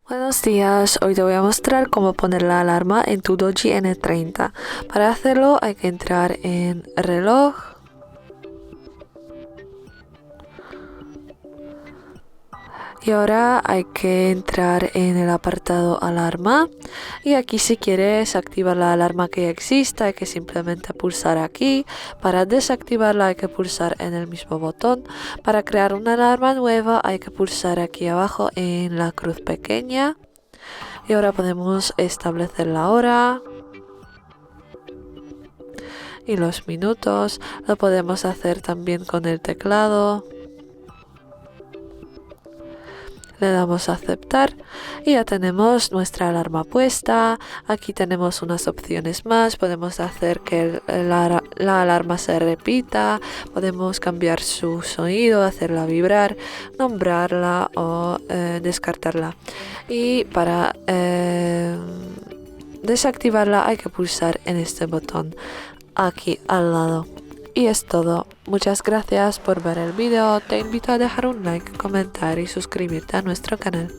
Buenos días, hoy te voy a mostrar cómo poner la alarma en tu Doji N30. Para hacerlo hay que entrar en reloj, y ahora hay que entrar en el apartado alarma, y aquí si quieres activar la alarma que ya exista hay que simplemente pulsar aquí. Para desactivarla hay que pulsar en el mismo botón. Para crear una alarma nueva hay que pulsar aquí abajo en la cruz pequeña. Y ahora podemos establecer la hora y los minutos. Lo podemos hacer también con el teclado. Le damos a aceptar y ya tenemos nuestra alarma puesta. Aquí tenemos unas opciones más. Podemos hacer que la alarma se repita. Podemos cambiar su sonido, hacerla vibrar, nombrarla o descartarla. Y para desactivarla hay que pulsar en este botón aquí al lado. Y es todo. Muchas gracias por ver el vídeo. Te invito a dejar un like, comentar y suscribirte a nuestro canal.